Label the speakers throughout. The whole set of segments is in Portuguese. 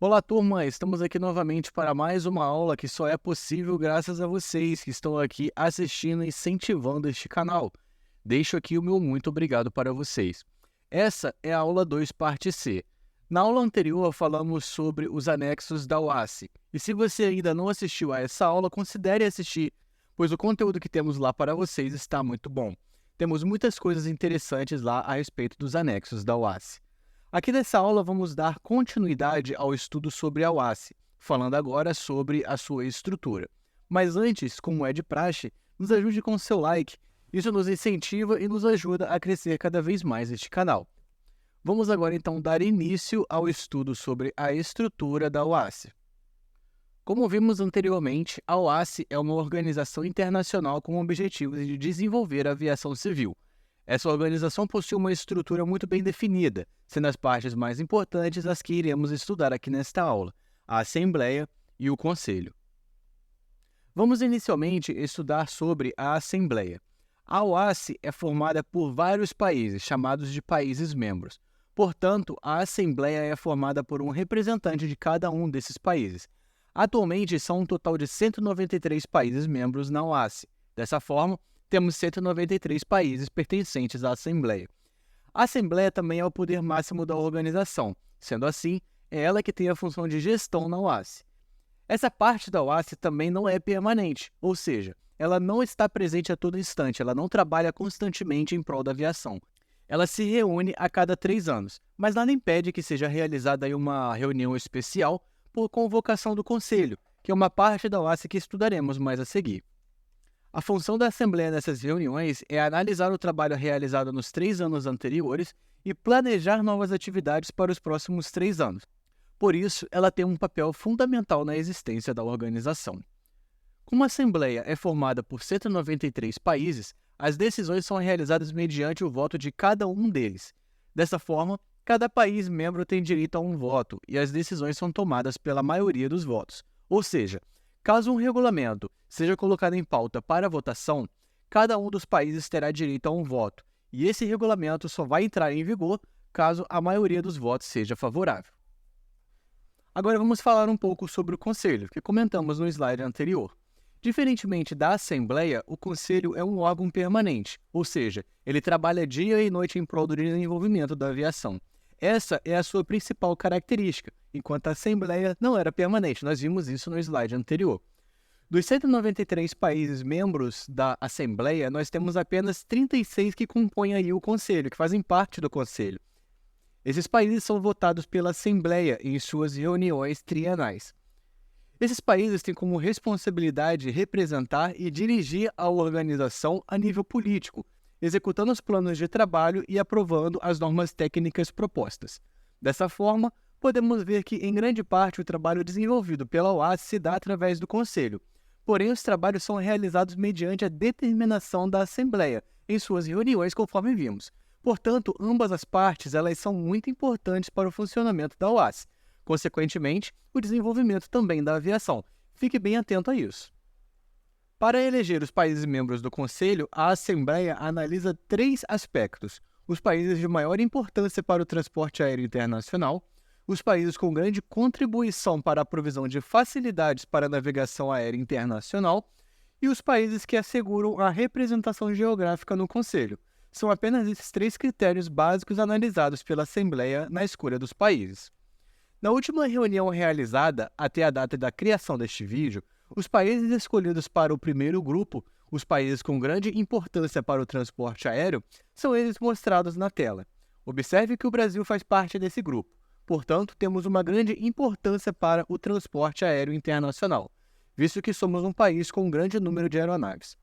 Speaker 1: Olá, turma! Estamos aqui novamente para mais uma aula que só é possível graças a vocês que estão aqui assistindo e incentivando este canal. Deixo aqui o meu muito obrigado para vocês. Essa é a aula 2, parte C. Na aula anterior, falamos sobre os anexos da UASSE. E se você ainda não assistiu a essa aula, considere assistir, pois o conteúdo que temos lá para vocês está muito bom. Temos muitas coisas interessantes lá a respeito dos anexos da UASSE. Aqui nessa aula vamos dar continuidade ao estudo sobre a UASSE, falando agora sobre a sua estrutura. Mas antes, como é de praxe, nos ajude com seu like. Isso nos incentiva e nos ajuda a crescer cada vez mais este canal. Vamos agora então dar início ao estudo sobre a estrutura da UASSE. Como vimos anteriormente, a UASSE é uma organização internacional com o objetivo de desenvolver a aviação civil. Essa organização possui uma estrutura muito bem definida, sendo as partes mais importantes as que iremos estudar aqui nesta aula, a Assembleia e o Conselho. Vamos inicialmente estudar sobre a Assembleia. A OASSE é formada por vários países, chamados de países membros. Portanto, a Assembleia é formada por um representante de cada um desses países. Atualmente, são um total de 193 países membros na OASSE. Dessa forma, temos 193 países pertencentes à Assembleia. A Assembleia também é o poder máximo da organização. Sendo assim, é ela que tem a função de gestão na OASSE. Essa parte da OASSE também não é permanente, ou seja, ela não está presente a todo instante, ela não trabalha constantemente em prol da aviação. Ela se reúne a cada 3 anos, mas nada impede que seja realizada aí uma reunião especial por convocação do Conselho, que é uma parte da OASSE que estudaremos mais a seguir. A função da Assembleia nessas reuniões é analisar o trabalho realizado nos 3 anos anteriores e planejar novas atividades para os próximos 3 anos. Por isso, ela tem um papel fundamental na existência da organização. Como a Assembleia é formada por 193 países, as decisões são realizadas mediante o voto de cada um deles. Dessa forma, cada país membro tem direito a um voto e as decisões são tomadas pela maioria dos votos. Ou seja, caso um regulamento seja colocado em pauta para votação, cada um dos países terá direito a um voto, e esse regulamento só vai entrar em vigor caso a maioria dos votos seja favorável. Agora vamos falar um pouco sobre o Conselho, que comentamos no slide anterior. Diferentemente da Assembleia, o Conselho é um órgão permanente, ou seja, ele trabalha dia e noite em prol do desenvolvimento da aviação. Essa é a sua principal característica, enquanto a Assembleia não era permanente, nós vimos isso no slide anterior. Dos 193 países membros da Assembleia, nós temos apenas 36 que compõem aí o Conselho, que fazem parte do Conselho. Esses países são votados pela Assembleia em suas reuniões trienais. Esses países têm como responsabilidade representar e dirigir a organização a nível político, executando os planos de trabalho e aprovando as normas técnicas propostas. Dessa forma, podemos ver que, em grande parte, o trabalho desenvolvido pela OASSE se dá através do Conselho. Porém, os trabalhos são realizados mediante a determinação da Assembleia, em suas reuniões, conforme vimos. Portanto, ambas as partes elas são muito importantes para o funcionamento da OASSE. Consequentemente, o desenvolvimento também da aviação. Fique bem atento a isso. Para eleger os países membros do Conselho, a Assembleia analisa 3 aspectos: os países de maior importância para o transporte aéreo internacional, os países com grande contribuição para a provisão de facilidades para a navegação aérea internacional e os países que asseguram a representação geográfica no Conselho. São apenas esses 3 critérios básicos analisados pela Assembleia na escolha dos países. Na última reunião realizada, até a data da criação deste vídeo, os países escolhidos para o primeiro grupo, os países com grande importância para o transporte aéreo, são eles mostrados na tela. Observe que o Brasil faz parte desse grupo. Portanto, temos uma grande importância para o transporte aéreo internacional, visto que somos um país com um grande número de aeronaves.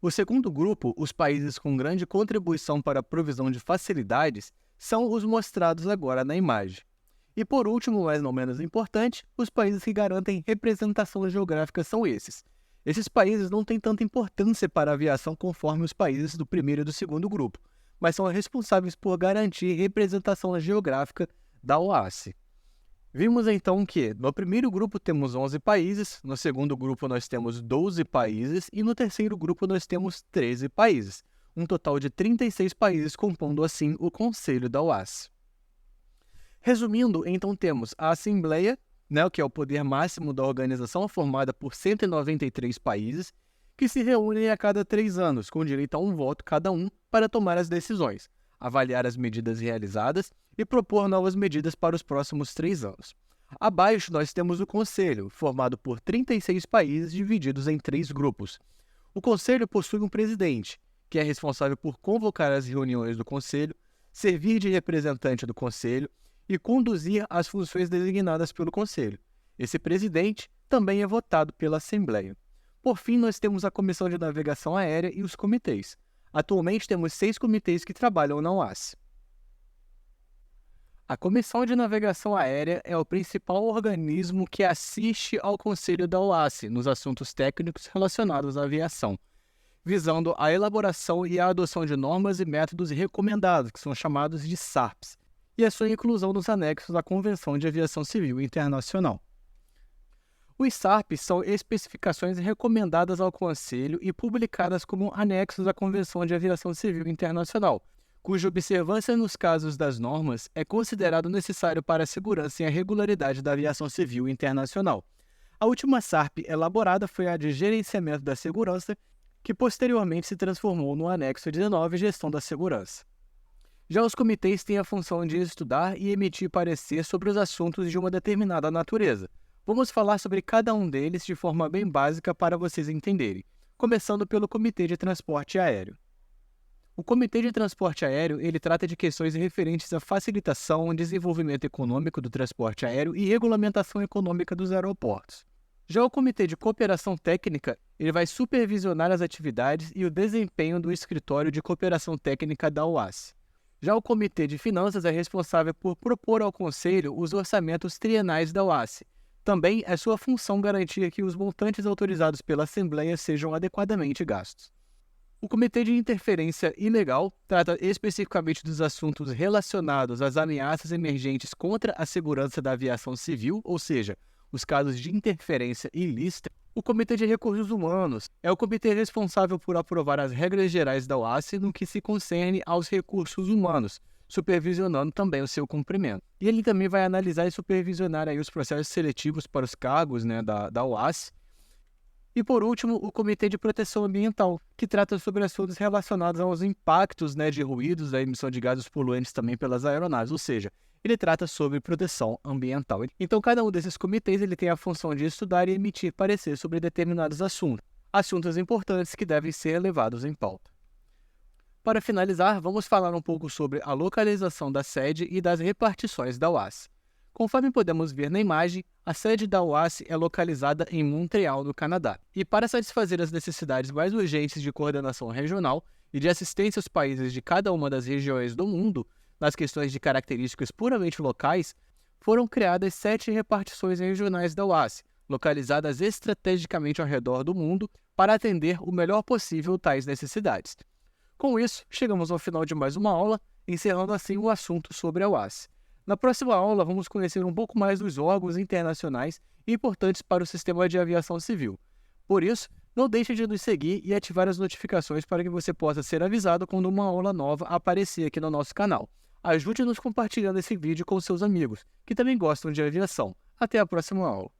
Speaker 1: O segundo grupo, os países com grande contribuição para a provisão de facilidades, são os mostrados agora na imagem. E por último, mas não menos importante, os países que garantem representação geográfica são esses. Esses países não têm tanta importância para a aviação conforme os países do primeiro e do segundo grupo, mas são responsáveis por garantir representação geográfica da OASSE. Vimos então que no primeiro grupo temos 11 países, no segundo grupo nós temos 12 países e no terceiro grupo nós temos 13 países, um total de 36 países compondo assim o Conselho da OASSE. Resumindo, então temos a Assembleia, né, que é o poder máximo da organização, formada por 193 países, que se reúnem a cada 3 anos, com direito a um voto cada um, para tomar as decisões, avaliar as medidas realizadas e propor novas medidas para os próximos 3 anos. Abaixo nós temos o Conselho, formado por 36 países divididos em 3 grupos. O Conselho possui um presidente, que é responsável por convocar as reuniões do Conselho, servir de representante do Conselho e conduzir as funções designadas pelo Conselho. Esse presidente também é votado pela Assembleia. Por fim, nós temos a Comissão de Navegação Aérea e os comitês. Atualmente temos 6 comitês que trabalham na OASI. A Comissão de Navegação Aérea é o principal organismo que assiste ao Conselho da OASI nos assuntos técnicos relacionados à aviação, visando a elaboração e a adoção de normas e métodos recomendados, que são chamados de SARPs, e a sua inclusão nos anexos à Convenção de Aviação Civil Internacional. Os SARPs são especificações recomendadas ao Conselho e publicadas como anexos à Convenção de Aviação Civil Internacional, cuja observância nos casos das normas é considerado necessário para a segurança e a regularidade da aviação civil internacional. A última SARP elaborada foi a de Gerenciamento da Segurança, que posteriormente se transformou no anexo 19, Gestão da Segurança. Já os comitês têm a função de estudar e emitir parecer sobre os assuntos de uma determinada natureza. Vamos falar sobre cada um deles de forma bem básica para vocês entenderem, começando pelo Comitê de Transporte Aéreo. O Comitê de Transporte Aéreo ele trata de questões referentes à facilitação, desenvolvimento econômico do transporte aéreo e regulamentação econômica dos aeroportos. Já o Comitê de Cooperação Técnica ele vai supervisionar as atividades e o desempenho do Escritório de Cooperação Técnica da OASI. Já o Comitê de Finanças é responsável por propor ao Conselho os orçamentos trienais da OASI. Também é sua função garantir que os montantes autorizados pela Assembleia sejam adequadamente gastos. O Comitê de Interferência Ilegal trata especificamente dos assuntos relacionados às ameaças emergentes contra a segurança da aviação civil, ou seja, os casos de interferência ilícita. O Comitê de Recursos Humanos é o comitê responsável por aprovar as regras gerais da OASI no que se concerne aos recursos humanos, supervisionando também o seu cumprimento. E ele também vai analisar e supervisionar aí os processos seletivos para os cargos, da OASI. E, por último, o Comitê de Proteção Ambiental, que trata sobre assuntos relacionados aos impactos de ruídos da emissão de gases poluentes também pelas aeronaves, ou seja, ele trata sobre proteção ambiental. Então, cada um desses comitês ele tem a função de estudar e emitir parecer sobre determinados assuntos importantes que devem ser levados em pauta. Para finalizar, vamos falar um pouco sobre a localização da sede e das repartições da OASI. Conforme podemos ver na imagem, a sede da OASI é localizada em Montreal, no Canadá. E para satisfazer as necessidades mais urgentes de coordenação regional e de assistência aos países de cada uma das regiões do mundo, nas questões de características puramente locais, foram criadas 7 repartições regionais da OASI, localizadas estrategicamente ao redor do mundo para atender o melhor possível tais necessidades. Com isso, chegamos ao final de mais uma aula, encerrando assim o assunto sobre a OASI. Na próxima aula, vamos conhecer um pouco mais dos órgãos internacionais importantes para o sistema de aviação civil. Por isso, não deixe de nos seguir e ativar as notificações para que você possa ser avisado quando uma aula nova aparecer aqui no nosso canal. Ajude-nos compartilhando esse vídeo com seus amigos, que também gostam de aviação. Até a próxima aula.